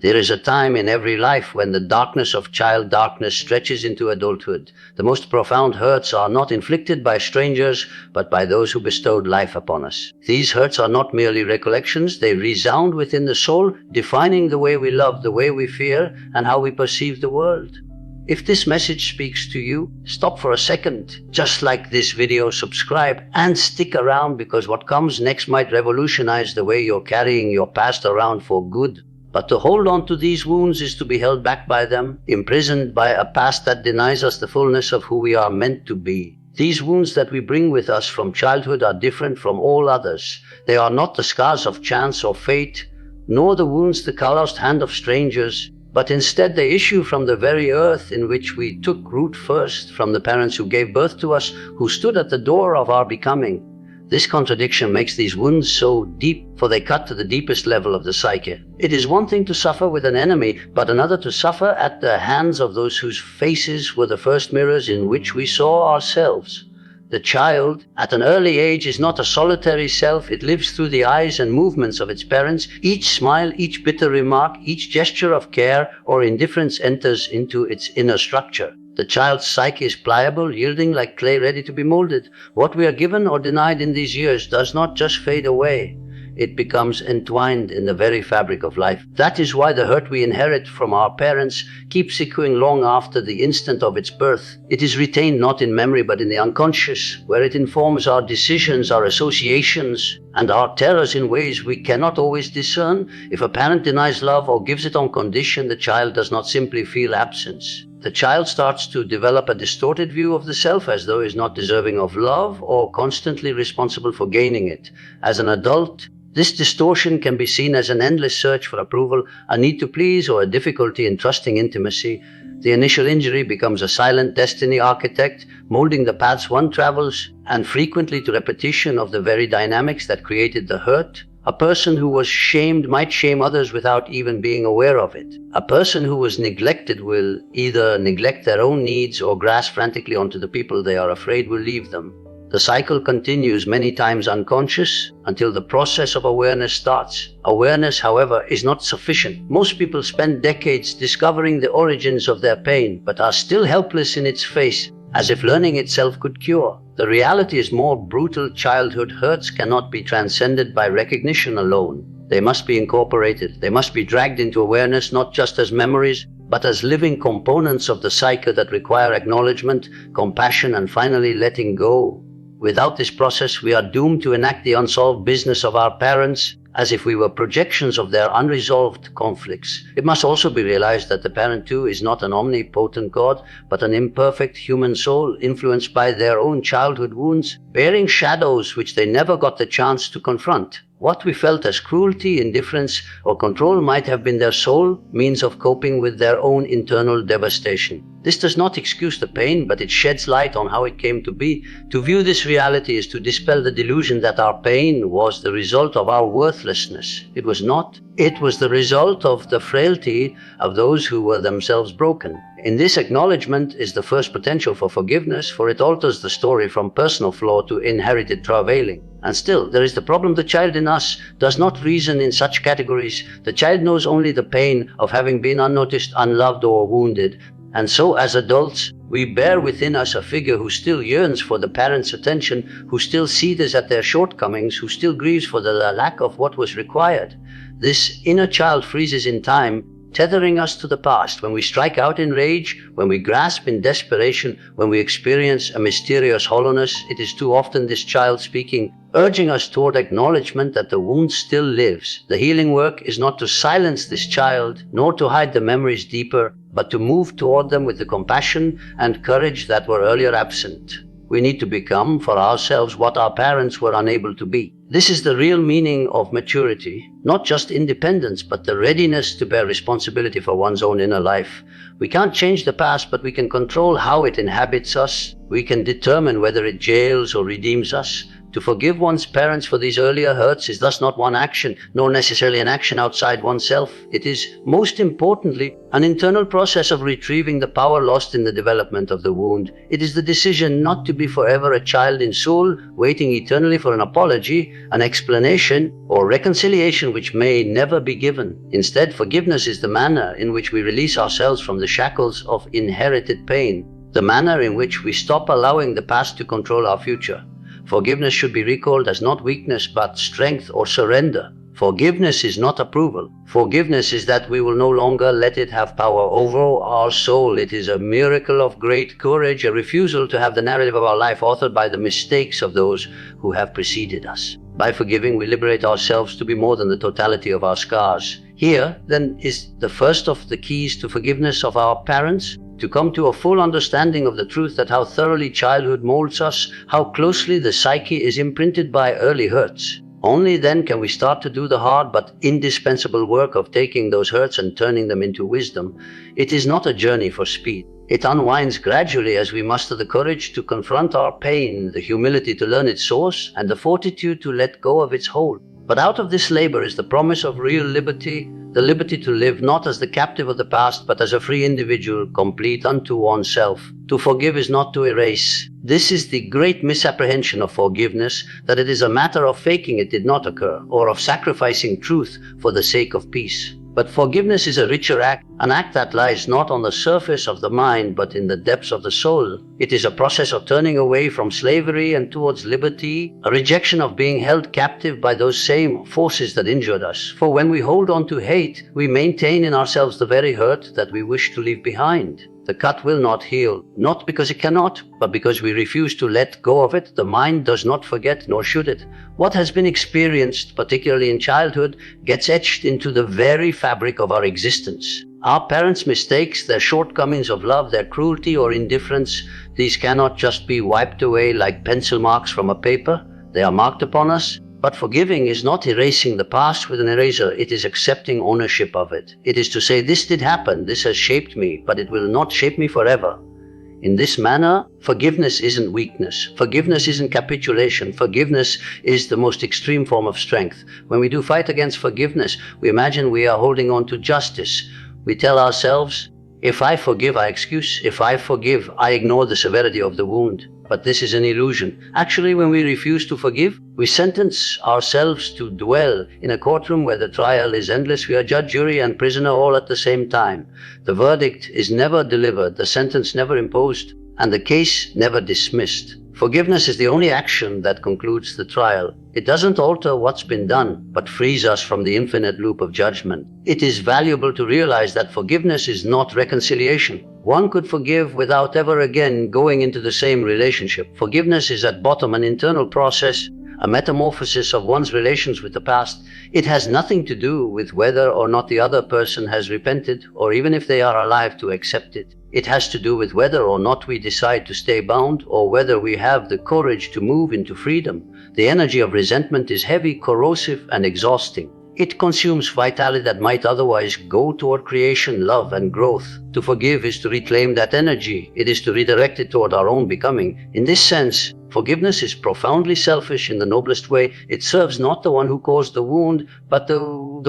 There is a time in every life when the darkness of child darkness stretches into adulthood. The most profound hurts are not inflicted by strangers, but by those who bestowed life upon us. These hurts are not merely recollections, they resound within the soul, defining the way we love, the way we fear, and how we perceive the world. If this message speaks to you, stop for a second, just like this video, subscribe, and stick around, because what comes next might revolutionize the way you're carrying your past around for good. But to hold on to these wounds is to be held back by them, imprisoned by a past that denies us the fullness of who we are meant to be. These wounds that we bring with us from childhood are different from all others. They are not the scars of chance or fate, nor the wounds the calloused hand of strangers, but instead they issue from the very earth in which we took root first, from the parents who gave birth to us, who stood at the door of our becoming. This contradiction makes these wounds so deep, for they cut to the deepest level of the psyche. It is one thing to suffer with an enemy, but another to suffer at the hands of those whose faces were the first mirrors in which we saw ourselves. The child, at an early age, is not a solitary self. It lives through the eyes and movements of its parents. Each smile, each bitter remark, each gesture of care or indifference enters into its inner structure. The child's psyche is pliable, yielding like clay ready to be molded. What we are given or denied in these years does not just fade away. It becomes entwined in the very fabric of life. That is why the hurt we inherit from our parents keeps echoing long after the instant of its birth. It is retained not in memory but in the unconscious, where it informs our decisions, our associations, and our terrors in ways we cannot always discern. If a parent denies love or gives it on condition, the child does not simply feel absence. The child starts to develop a distorted view of the self, as though he is not deserving of love or constantly responsible for gaining it. As an adult, this distortion can be seen as an endless search for approval, a need to please, or a difficulty in trusting intimacy. The initial injury becomes a silent destiny architect, molding the paths one travels, and frequently to repetition of the very dynamics that created the hurt. A person who was shamed might shame others without even being aware of it. A person who was neglected will either neglect their own needs or grasp frantically onto the people they are afraid will leave them. The cycle continues, many times unconscious, until the process of awareness starts. Awareness, however, is not sufficient. Most people spend decades discovering the origins of their pain, but are still helpless in its face, as if learning itself could cure. The reality is more brutal. Childhood hurts cannot be transcended by recognition alone. They must be incorporated. They must be dragged into awareness, not just as memories, but as living components of the psyche that require acknowledgement, compassion, and finally letting go. Without this process, we are doomed to enact the unsolved business of our parents, as if we were projections of their unresolved conflicts. It must also be realized that the parent too is not an omnipotent God, but an imperfect human soul influenced by their own childhood wounds, bearing shadows which they never got the chance to confront. What we felt as cruelty, indifference, or control might have been their sole means of coping with their own internal devastation. This does not excuse the pain, but it sheds light on how it came to be. To view this reality is to dispel the delusion that our pain was the result of our worthlessness. It was not. It was the result of the frailty of those who were themselves broken. In this acknowledgement is the first potential for forgiveness, for it alters the story from personal flaw to inherited travailing. And still, there is the problem. The child in us does not reason in such categories. The child knows only the pain of having been unnoticed, unloved, or wounded. And so, as adults, we bear within us a figure who still yearns for the parent's attention, who still seethes at their shortcomings, who still grieves for the lack of what was required. This inner child freezes in time, tethering us to the past. When we strike out in rage, when we grasp in desperation, when we experience a mysterious hollowness, it is too often this child speaking, urging us toward acknowledgement that the wound still lives. The healing work is not to silence this child, nor to hide the memories deeper, but to move toward them with the compassion and courage that were earlier absent. We need to become for ourselves what our parents were unable to be. This is the real meaning of maturity, not just independence, but the readiness to bear responsibility for one's own inner life. We can't change the past, but we can control how it inhabits us. We can determine whether it jails or redeems us. To forgive one's parents for these earlier hurts is thus not one action, nor necessarily an action outside oneself. It is, most importantly, an internal process of retrieving the power lost in the development of the wound. It is the decision not to be forever a child in soul, waiting eternally for an apology, an explanation, or reconciliation which may never be given. Instead, forgiveness is the manner in which we release ourselves from the shackles of inherited pain, the manner in which we stop allowing the past to control our future. Forgiveness should be recalled as not weakness but strength or surrender. Forgiveness is not approval. Forgiveness is that we will no longer let it have power over our soul. It is a miracle of great courage, a refusal to have the narrative of our life authored by the mistakes of those who have preceded us. By forgiving, we liberate ourselves to be more than the totality of our scars. Here, then, is the first of the keys to forgiveness of our parents. To come to a full understanding of the truth that how thoroughly childhood molds us, how closely the psyche is imprinted by early hurts. Only then can we start to do the hard but indispensable work of taking those hurts and turning them into wisdom. It is not a journey for speed. It unwinds gradually as we muster the courage to confront our pain, the humility to learn its source, and the fortitude to let go of its hold. But out of this labor is the promise of real liberty, the liberty to live not as the captive of the past, but as a free individual, complete unto oneself. To forgive is not to erase. This is the great misapprehension of forgiveness, that it is a matter of faking it did not occur, or of sacrificing truth for the sake of peace. But forgiveness is a richer act, an act that lies not on the surface of the mind, but in the depths of the soul. It is a process of turning away from slavery and towards liberty, a rejection of being held captive by those same forces that injured us. For when we hold on to hate, we maintain in ourselves the very hurt that we wish to leave behind. The cut will not heal, not because it cannot, but because we refuse to let go of it. The mind does not forget, nor should it. What has been experienced, particularly in childhood, gets etched into the very fabric of our existence. Our parents' mistakes, their shortcomings of love, their cruelty or indifference, these cannot just be wiped away like pencil marks from a paper. They are marked upon us. But forgiving is not erasing the past with an eraser, it is accepting ownership of it. It is to say, this did happen, this has shaped me, but it will not shape me forever. In this manner, forgiveness isn't weakness. Forgiveness isn't capitulation. Forgiveness is the most extreme form of strength. When we do fight against forgiveness, we imagine we are holding on to justice. We tell ourselves, if I forgive, I excuse. If I forgive, I ignore the severity of the wound. But this is an illusion. Actually, when we refuse to forgive, we sentence ourselves to dwell in a courtroom where the trial is endless. We are judge, jury, and prisoner all at the same time. The verdict is never delivered, the sentence never imposed, and the case never dismissed. Forgiveness is the only action that concludes the trial. It doesn't alter what's been done, but frees us from the infinite loop of judgment. It is valuable to realize that forgiveness is not reconciliation. One could forgive without ever again going into the same relationship. Forgiveness is at bottom an internal process, a metamorphosis of one's relations with the past. It has nothing to do with whether or not the other person has repented, or even if they are alive to accept it. It has to do with whether or not we decide to stay bound, or whether we have the courage to move into freedom. The energy of resentment is heavy, corrosive, and exhausting. It consumes vitality that might otherwise go toward creation, love, and growth. To forgive is to reclaim that energy. It is to redirect it toward our own becoming. In this sense, forgiveness is profoundly selfish in the noblest way. It serves not the one who caused the wound, but the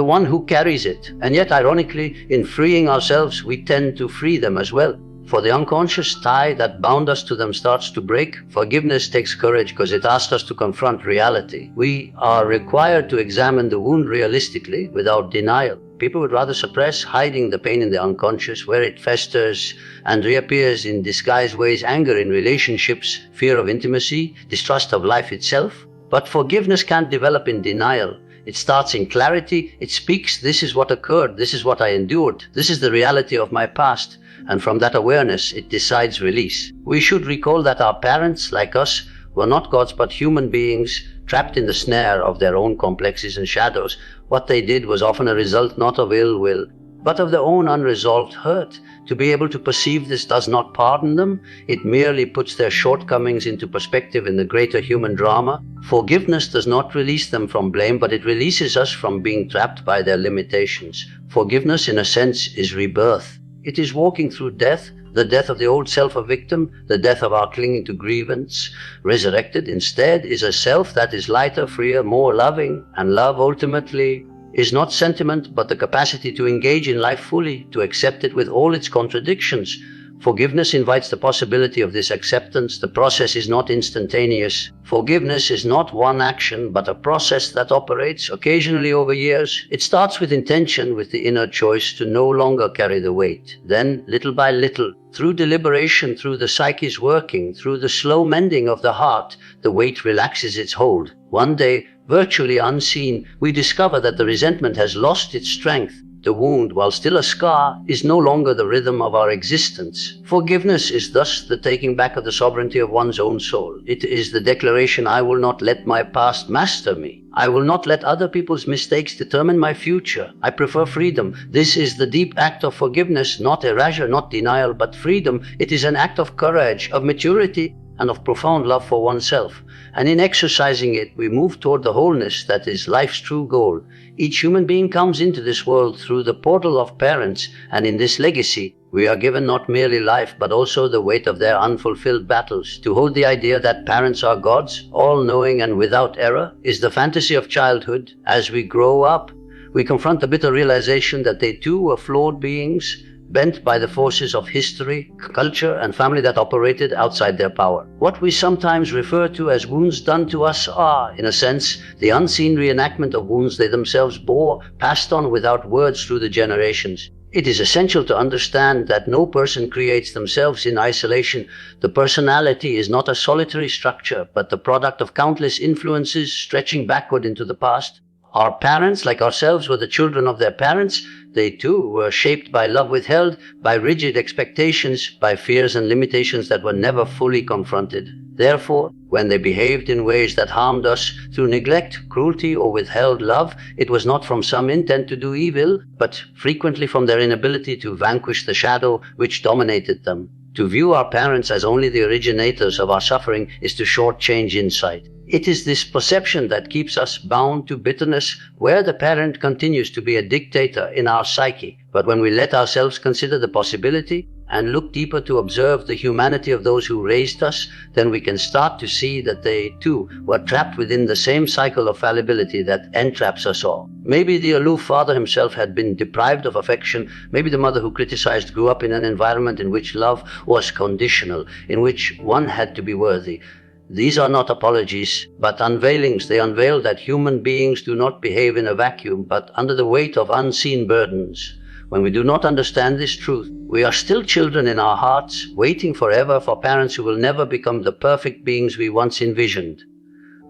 one who carries it. And yet, ironically, in freeing ourselves, we tend to free them as well. For the unconscious tie that bound us to them starts to break. Forgiveness takes courage because it asks us to confront reality. We are required to examine the wound realistically, without denial. People would rather suppress, hiding the pain in the unconscious, where it festers and reappears in disguised ways: anger in relationships, fear of intimacy, distrust of life itself. But forgiveness can't develop in denial. It starts in clarity. It speaks, this is what occurred, this is what I endured, this is the reality of my past. And from that awareness, it decides release. We should recall that our parents, like us, were not gods but human beings, trapped in the snare of their own complexes and shadows. What they did was often a result not of ill will, but of their own unresolved hurt. To be able to perceive this does not pardon them. It merely puts their shortcomings into perspective in the greater human drama. Forgiveness does not release them from blame, but it releases us from being trapped by their limitations. Forgiveness, in a sense, is rebirth. It is walking through death, the death of the old self of victim, the death of our clinging to grievance. Resurrected instead is a self that is lighter, freer, more loving, and love ultimately is not sentiment but the capacity to engage in life fully, to accept it with all its contradictions. Forgiveness invites the possibility of this acceptance. The process is not instantaneous. Forgiveness is not one action, but a process that operates occasionally over years. It starts with intention, with the inner choice to no longer carry the weight. Then, little by little, through deliberation, through the psyche's working, through the slow mending of the heart, the weight relaxes its hold. One day, virtually unseen, we discover that the resentment has lost its strength. The wound, while still a scar, is no longer the rhythm of our existence. Forgiveness is thus the taking back of the sovereignty of one's own soul. It is the declaration, I will not let my past master me. I will not let other people's mistakes determine my future. I prefer freedom. This is the deep act of forgiveness, not erasure, not denial, but freedom. It is an act of courage, of maturity, and of profound love for oneself. And in exercising it, we move toward the wholeness that is life's true goal. Each human being comes into this world through the portal of parents, and in this legacy, we are given not merely life, but also the weight of their unfulfilled battles. To hold the idea that parents are gods, all-knowing and without error, is the fantasy of childhood. As we grow up, we confront the bitter realization that they too were flawed beings, bent by the forces of history, culture, and family that operated outside their power. What we sometimes refer to as wounds done to us are, in a sense, the unseen reenactment of wounds they themselves bore, passed on without words through the generations. It is essential to understand that no person creates themselves in isolation. The personality is not a solitary structure, but the product of countless influences stretching backward into the past. Our parents, like ourselves, were the children of their parents. They too were shaped by love withheld, by rigid expectations, by fears and limitations that were never fully confronted. Therefore, when they behaved in ways that harmed us through neglect, cruelty, or withheld love, it was not from some intent to do evil, but frequently from their inability to vanquish the shadow which dominated them. To view our parents as only the originators of our suffering is to shortchange insight. It is this perception that keeps us bound to bitterness, where the parent continues to be a dictator in our psyche. But when we let ourselves consider the possibility and look deeper to observe the humanity of those who raised us, then we can start to see that they too were trapped within the same cycle of fallibility that entraps us all. Maybe the aloof father himself had been deprived of affection. Maybe the mother who criticized grew up in an environment in which love was conditional, in which one had to be worthy. These are not apologies, but unveilings. They unveil that human beings do not behave in a vacuum, but under the weight of unseen burdens. When we do not understand this truth, we are still children in our hearts, waiting forever for parents who will never become the perfect beings we once envisioned.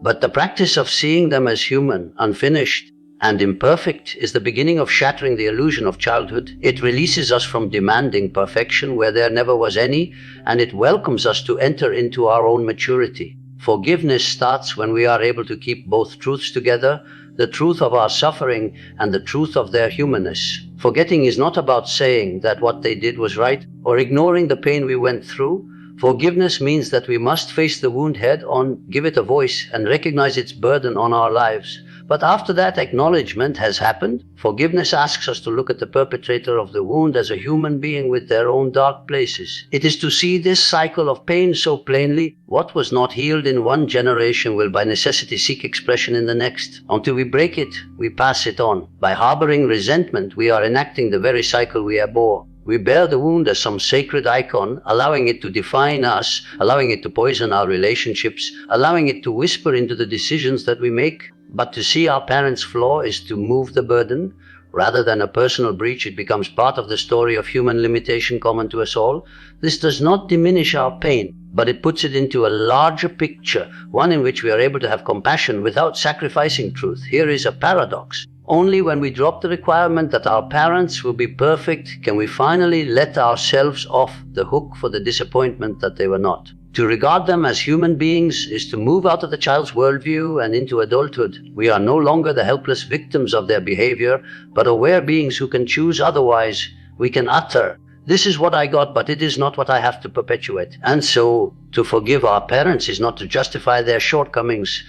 But the practice of seeing them as human, unfinished, and imperfect is the beginning of shattering the illusion of childhood. It releases us from demanding perfection where there never was any, and it welcomes us to enter into our own maturity. Forgiveness starts when we are able to keep both truths together, the truth of our suffering and the truth of their humanness. Forgetting is not about saying that what they did was right or ignoring the pain we went through. Forgiveness means that we must face the wound head on, give it a voice, and recognize its burden on our lives. But after that acknowledgement has happened, forgiveness asks us to look at the perpetrator of the wound as a human being with their own dark places. It is to see this cycle of pain so plainly. What was not healed in one generation will by necessity seek expression in the next. Until we break it, we pass it on. By harboring resentment, we are enacting the very cycle we abhor. We bear the wound as some sacred icon, allowing it to define us, allowing it to poison our relationships, allowing it to whisper into the decisions that we make. But to see our parents' flaw is to move the burden. Rather than a personal breach, it becomes part of the story of human limitation common to us all. This does not diminish our pain, but it puts it into a larger picture, one in which we are able to have compassion without sacrificing truth. Here is a paradox. Only when we drop the requirement that our parents will be perfect can we finally let ourselves off the hook for the disappointment that they were not. To regard them as human beings is to move out of the child's worldview and into adulthood. We are no longer the helpless victims of their behavior, but aware beings who can choose otherwise. We can utter, "This is what I got, but it is not what I have to perpetuate." And so, to forgive our parents is not to justify their shortcomings.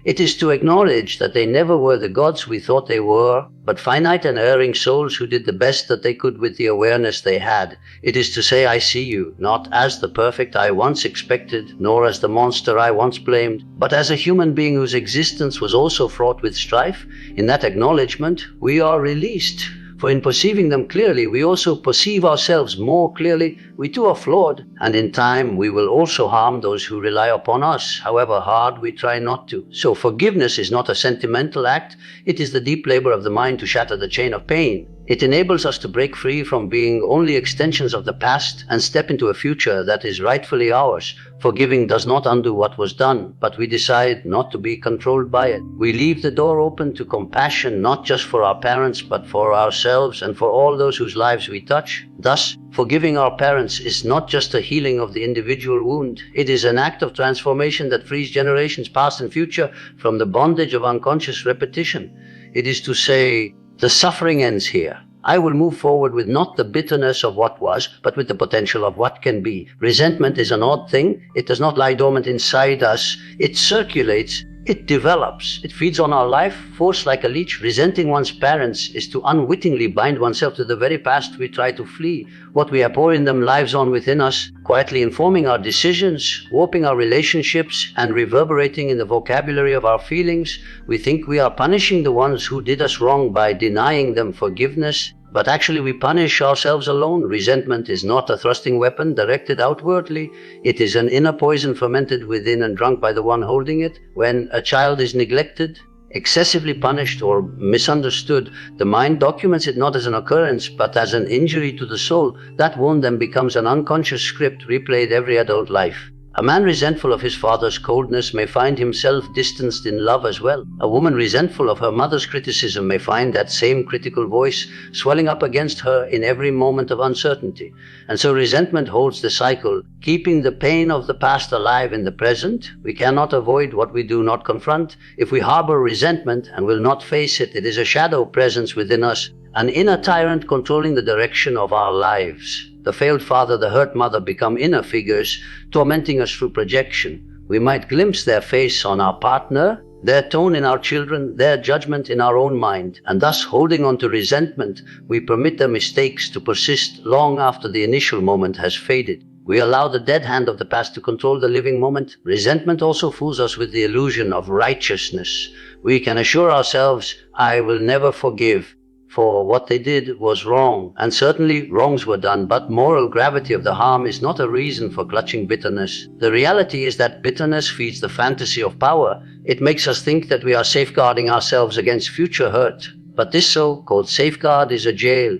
It is to acknowledge that they never were the gods we thought they were, but finite and erring souls who did the best that they could with the awareness they had. It is to say, I see you, not as the perfect I once expected, nor as the monster I once blamed, but as a human being whose existence was also fraught with strife. In that acknowledgement, we are released. For in perceiving them clearly, we also perceive ourselves more clearly. We too are flawed, and in time we will also harm those who rely upon us, however hard we try not to. So forgiveness is not a sentimental act, it is the deep labor of the mind to shatter the chain of pain. It enables us to break free from being only extensions of the past and step into a future that is rightfully ours. Forgiving does not undo what was done, but we decide not to be controlled by it. We leave the door open to compassion, not just for our parents, but for ourselves and for all those whose lives we touch. Thus, forgiving our parents is not just a healing of the individual wound. It is an act of transformation that frees generations past and future from the bondage of unconscious repetition. It is to say, the suffering ends here. I will move forward with not the bitterness of what was, but with the potential of what can be. Resentment is an odd thing. It does not lie dormant inside us. It circulates. It develops. It feeds on our life force like a leech. Resenting one's parents is to unwittingly bind oneself to the very past we try to flee. What we abhor in them lives on within us, quietly informing our decisions, warping our relationships, and reverberating in the vocabulary of our feelings. We think we are punishing the ones who did us wrong by denying them forgiveness, but actually we punish ourselves alone. Resentment is not a thrusting weapon directed outwardly. It is an inner poison fermented within and drunk by the one holding it. When a child is neglected, excessively punished, or misunderstood, the mind documents it not as an occurrence, but as an injury to the soul. That wound then becomes an unconscious script replayed every adult life. A man resentful of his father's coldness may find himself distanced in love as well. A woman resentful of her mother's criticism may find that same critical voice swelling up against her in every moment of uncertainty. And so resentment holds the cycle, keeping the pain of the past alive in the present. We cannot avoid what we do not confront. If we harbor resentment and will not face it, it is a shadow presence within us, an inner tyrant controlling the direction of our lives. The failed father, the hurt mother become inner figures, tormenting us through projection. We might glimpse their face on our partner, their tone in our children, their judgment in our own mind, and thus holding on to resentment, we permit their mistakes to persist long after the initial moment has faded. We allow the dead hand of the past to control the living moment. Resentment also fools us with the illusion of righteousness. We can assure ourselves, I will never forgive, for what they did was wrong, and certainly wrongs were done, but moral gravity of the harm is not a reason for clutching bitterness. The reality is that bitterness feeds the fantasy of power. It makes us think that we are safeguarding ourselves against future hurt. But this so-called safeguard is a jail.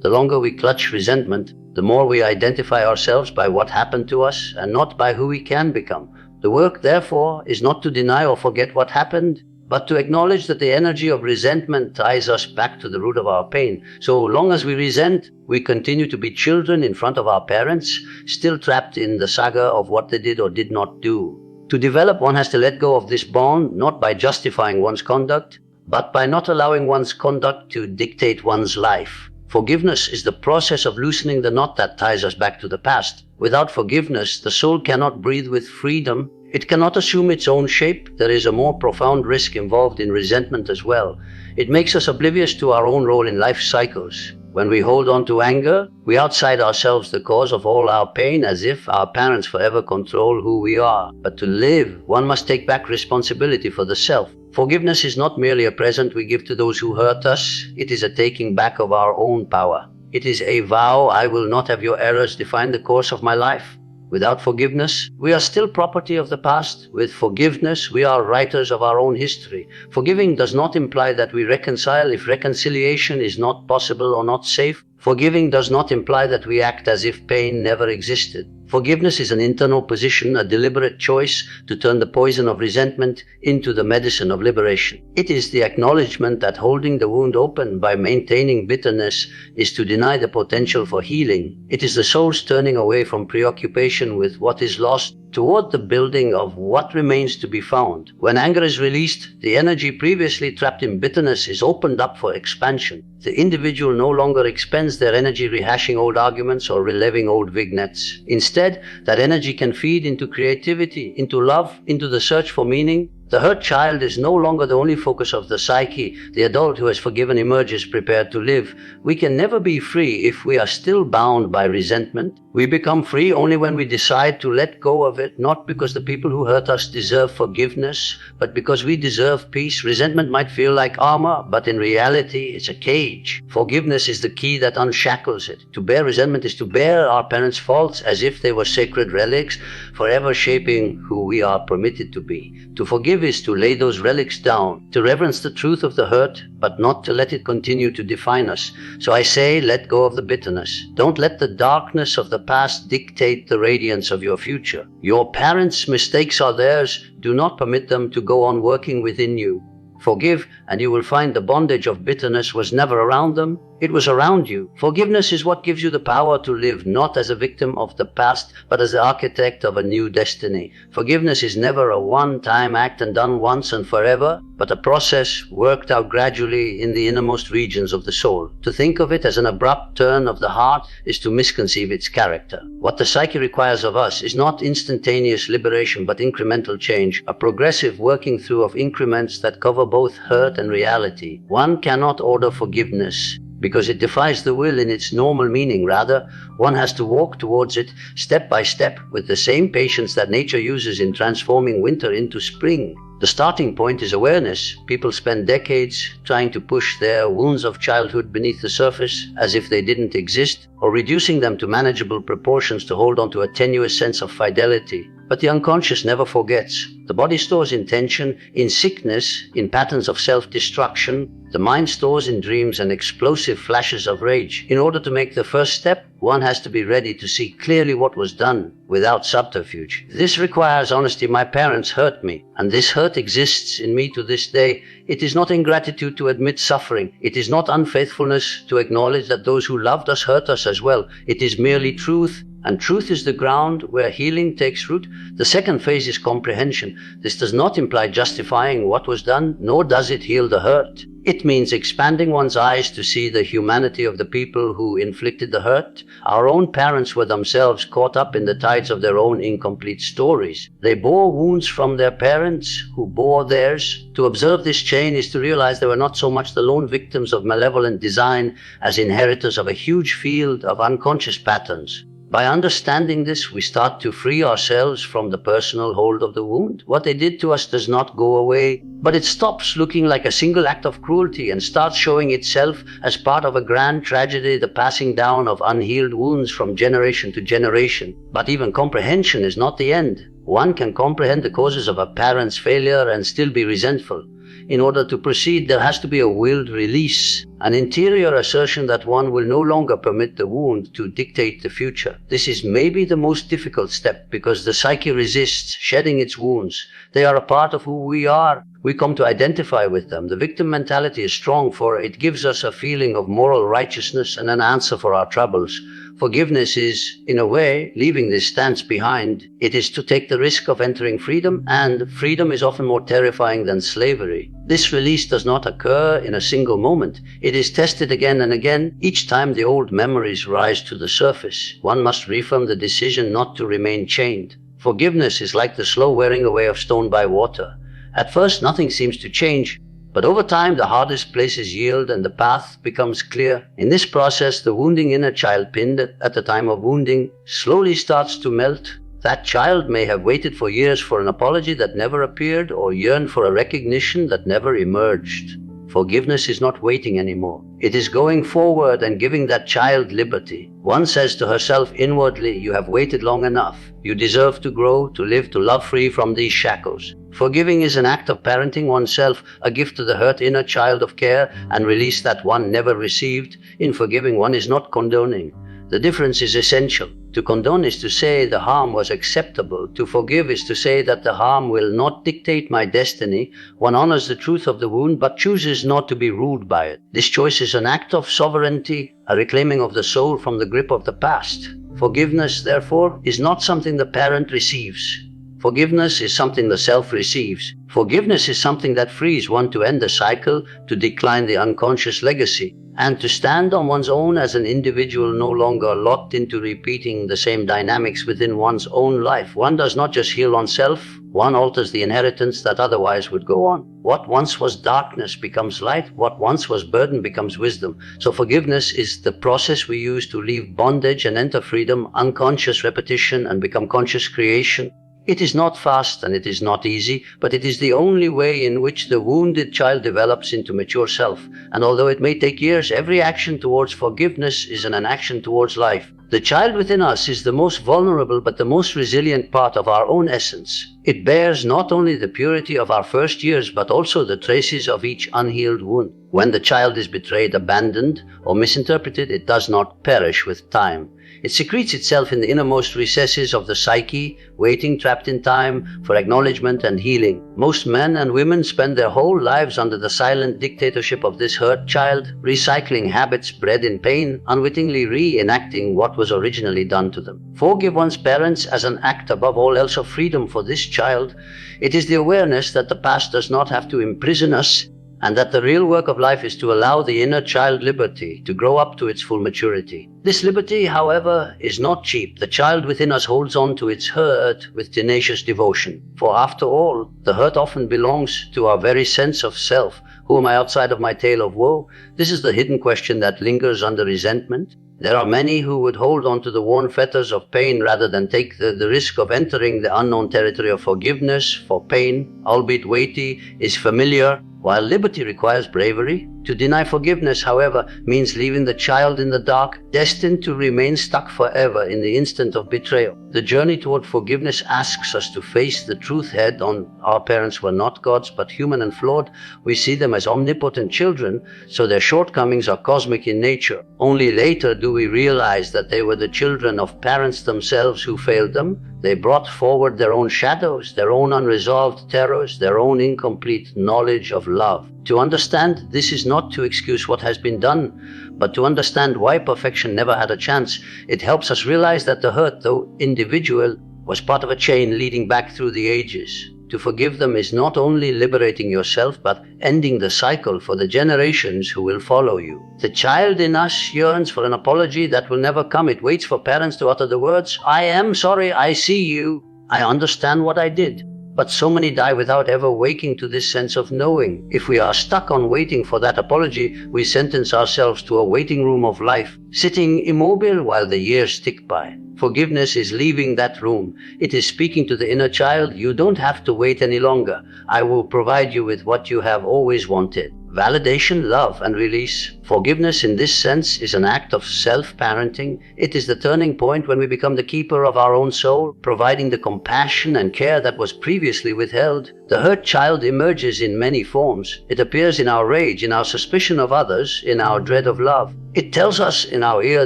The longer we clutch resentment, the more we identify ourselves by what happened to us and not by who we can become. The work, therefore, is not to deny or forget what happened, but to acknowledge that the energy of resentment ties us back to the root of our pain. So long as we resent, we continue to be children in front of our parents, still trapped in the saga of what they did or did not do. To develop, one has to let go of this bond, not by justifying one's conduct, but by not allowing one's conduct to dictate one's life. Forgiveness is the process of loosening the knot that ties us back to the past. Without forgiveness, the soul cannot breathe with freedom. It cannot assume its own shape. There is a more profound risk involved in resentment as well. It makes us oblivious to our own role in life cycles. When we hold on to anger, we outside ourselves the cause of all our pain, as if our parents forever control who we are. But to live, one must take back responsibility for the self. Forgiveness is not merely a present we give to those who hurt us. It is a taking back of our own power. It is a vow, I will not have your errors define the course of my life. Without forgiveness, we are still property of the past. With forgiveness, we are writers of our own history. Forgiving does not imply that we reconcile if reconciliation is not possible or not safe. Forgiving does not imply that we act as if pain never existed. Forgiveness is an internal position, a deliberate choice to turn the poison of resentment into the medicine of liberation. It is the acknowledgement that holding the wound open by maintaining bitterness is to deny the potential for healing. It is the soul's turning away from preoccupation with what is lost toward the building of what remains to be found. When anger is released, the energy previously trapped in bitterness is opened up for expansion. The individual no longer expends their energy rehashing old arguments or reliving old vignettes. Instead, that energy can feed into creativity, into love, into the search for meaning. The hurt child is no longer the only focus of the psyche. The adult who has forgiven emerges prepared to live. We can never be free if we are still bound by resentment. We become free only when we decide to let go of it, not because the people who hurt us deserve forgiveness, but because we deserve peace. Resentment might feel like armor, but in reality, it's a cage. Forgiveness is the key that unshackles it. To bear resentment is to bear our parents' faults as if they were sacred relics, forever shaping who we are permitted to be. To forgive is to lay those relics down, to reverence the truth of the hurt, but not to let it continue to define us. So I say, let go of the bitterness. Don't let the darkness of the past dictate the radiance of your future. Your parents' mistakes are theirs. Do not permit them to go on working within you. Forgive, and you will find the bondage of bitterness was never around them. It was around you. Forgiveness is what gives you the power to live, not as a victim of the past, but as the architect of a new destiny. Forgiveness is never a one-time act and done once and forever, but a process worked out gradually in the innermost regions of the soul. To think of it as an abrupt turn of the heart is to misconceive its character. What the psyche requires of us is not instantaneous liberation, but incremental change, a progressive working through of increments that cover both hurt and reality. One cannot order forgiveness, because it defies the will in its normal meaning. Rather, one has to walk towards it step by step with the same patience that nature uses in transforming winter into spring. The starting point is awareness. People spend decades trying to push their wounds of childhood beneath the surface as if they didn't exist, or reducing them to manageable proportions to hold on to a tenuous sense of fidelity. But the unconscious never forgets. The body stores in tension, in sickness, in patterns of self-destruction. The mind stores in dreams and explosive flashes of rage. In order to make the first step, one has to be ready to see clearly what was done, without subterfuge. This requires honesty. My parents hurt me, and this hurt exists in me to this day. It is not ingratitude to admit suffering. It is not unfaithfulness to acknowledge that those who loved us hurt us as well. It is merely truth, and truth is the ground where healing takes root. The second phase is comprehension. This does not imply justifying what was done, nor does it heal the hurt. It means expanding one's eyes to see the humanity of the people who inflicted the hurt. Our own parents were themselves caught up in the tides of their own incomplete stories. They bore wounds from their parents, who bore theirs. To observe this chain is to realize they were not so much the lone victims of malevolent design as inheritors of a huge field of unconscious patterns. By understanding this, we start to free ourselves from the personal hold of the wound. What they did to us does not go away, but it stops looking like a single act of cruelty and starts showing itself as part of a grand tragedy, the passing down of unhealed wounds from generation to generation. But even comprehension is not the end. One can comprehend the causes of a parent's failure and still be resentful. In order to proceed, there has to be a willed release, an interior assertion that one will no longer permit the wound to dictate the future. This is maybe the most difficult step, because the psyche resists shedding its wounds. They are a part of who we are. We come to identify with them. The victim mentality is strong, for it gives us a feeling of moral righteousness and an answer for our troubles. Forgiveness is, in a way, leaving this stance behind. It is to take the risk of entering freedom, and freedom is often more terrifying than slavery. This release does not occur in a single moment. It is tested again and again. Each time the old memories rise to the surface, one must reaffirm the decision not to remain chained. Forgiveness is like the slow wearing away of stone by water. At first, nothing seems to change, but over time, the hardest places yield and the path becomes clear. In this process, the wounding inner child pinned at the time of wounding slowly starts to melt. That child may have waited for years for an apology that never appeared, or yearned for a recognition that never emerged. Forgiveness is not waiting anymore. It is going forward and giving that child liberty. One says to herself inwardly, "You have waited long enough. You deserve to grow, to live, to love free from these shackles." Forgiving is an act of parenting oneself, a gift to the hurt inner child of care and release that one never received. In forgiving, one is not condoning. The difference is essential. To condone is to say the harm was acceptable. To forgive is to say that the harm will not dictate my destiny. One honors the truth of the wound, but chooses not to be ruled by it. This choice is an act of sovereignty, a reclaiming of the soul from the grip of the past. Forgiveness, therefore, is not something the parent receives. Forgiveness is something the self receives. Forgiveness is something that frees one to end the cycle, to decline the unconscious legacy, and to stand on one's own as an individual, no longer locked into repeating the same dynamics within one's own life. One does not just heal oneself, one alters the inheritance that otherwise would go on. What once was darkness becomes light, what once was burden becomes wisdom. So forgiveness is the process we use to leave bondage and enter freedom, unconscious repetition and become conscious creation. It is not fast and it is not easy, but it is the only way in which the wounded child develops into mature self. And although it may take years, every action towards forgiveness is an action towards life. The child within us is the most vulnerable but the most resilient part of our own essence. It bears not only the purity of our first years, but also the traces of each unhealed wound. When the child is betrayed, abandoned, or misinterpreted, it does not perish with time. It secretes itself in the innermost recesses of the psyche, waiting, trapped in time, for acknowledgement and healing. Most men and women spend their whole lives under the silent dictatorship of this hurt child, recycling habits bred in pain, unwittingly reenacting what was originally done to them. Forgive one's parents as an act above all else of freedom for this child. It is the awareness that the past does not have to imprison us, and that the real work of life is to allow the inner child liberty to grow up to its full maturity. This liberty, however, is not cheap. The child within us holds on to its hurt with tenacious devotion. For after all, the hurt often belongs to our very sense of self. Who am I outside of my tale of woe? This is the hidden question that lingers under resentment. There are many who would hold on to the worn fetters of pain rather than take the risk of entering the unknown territory of forgiveness, for pain, albeit weighty, is familiar, while liberty requires bravery. To deny forgiveness, however, means leaving the child in the dark, destined to remain stuck forever in the instant of betrayal. The journey toward forgiveness asks us to face the truth head on. Our parents were not gods, but human and flawed. We see them as omnipotent children, so their shortcomings are cosmic in nature. Only later do we realize that they were the children of parents themselves who failed them. They brought forward their own shadows, their own unresolved terrors, their own incomplete knowledge of love. To understand this is not to excuse what has been done, but to understand why perfection never had a chance. It helps us realize that the hurt, though individual, was part of a chain leading back through the ages. To forgive them is not only liberating yourself, but ending the cycle for the generations who will follow you. The child in us yearns for an apology that will never come. It waits for parents to utter the words, "I am sorry, I see you, I understand what I did." But so many die without ever waking to this sense of knowing. If we are stuck on waiting for that apology, we sentence ourselves to a waiting room of life, sitting immobile while the years tick by. Forgiveness is leaving that room. It is speaking to the inner child, "You don't have to wait any longer. I will provide you with what you have always wanted." Validation, love, and release. Forgiveness in this sense is an act of self-parenting. It is the turning point when we become the keeper of our own soul, providing the compassion and care that was previously withheld. The hurt child emerges in many forms. It appears in our rage, in our suspicion of others, in our dread of love. It tells us in our ear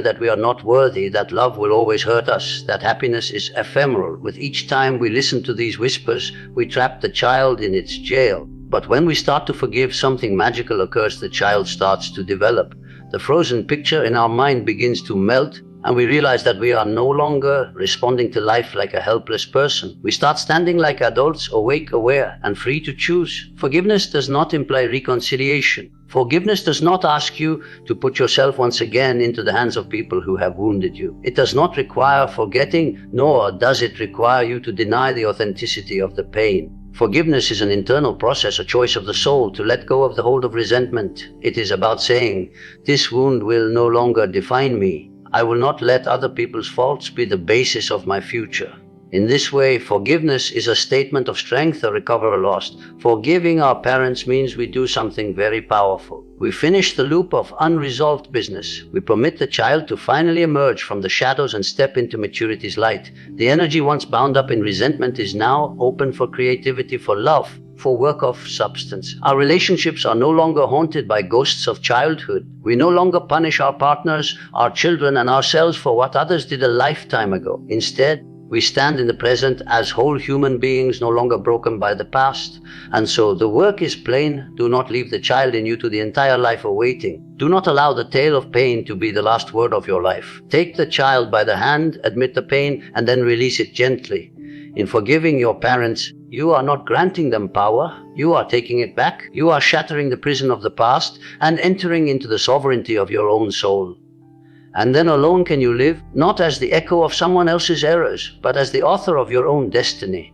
that we are not worthy, that love will always hurt us, that happiness is ephemeral. With each time we listen to these whispers, we trap the child in its jail. But when we start to forgive, something magical occurs. The child starts to develop. The frozen picture in our mind begins to melt, and we realize that we are no longer responding to life like a helpless person. We start standing like adults, awake, aware, and free to choose. Forgiveness does not imply reconciliation. Forgiveness does not ask you to put yourself once again into the hands of people who have wounded you. It does not require forgetting, nor does it require you to deny the authenticity of the pain. Forgiveness is an internal process, a choice of the soul to let go of the hold of resentment. It is about saying, "This wound will no longer define me. I will not let other people's faults be the basis of my future." In this way, forgiveness is a statement of strength, a recovery lost. Forgiving our parents means we do something very powerful. We finish the loop of unresolved business. We permit the child to finally emerge from the shadows and step into maturity's light. The energy once bound up in resentment is now open for creativity, for love, for work of substance. Our relationships are no longer haunted by ghosts of childhood. We no longer punish our partners, our children, and ourselves for what others did a lifetime ago. Instead, we stand in the present as whole human beings, no longer broken by the past. And so the work is plain. Do not leave the child in you to the entire life awaiting. Do not allow the tale of pain to be the last word of your life. Take the child by the hand, admit the pain, and then release it gently. In forgiving your parents, you are not granting them power, you are taking it back. You are shattering the prison of the past and entering into the sovereignty of your own soul. And then alone can you live, not as the echo of someone else's errors, but as the author of your own destiny.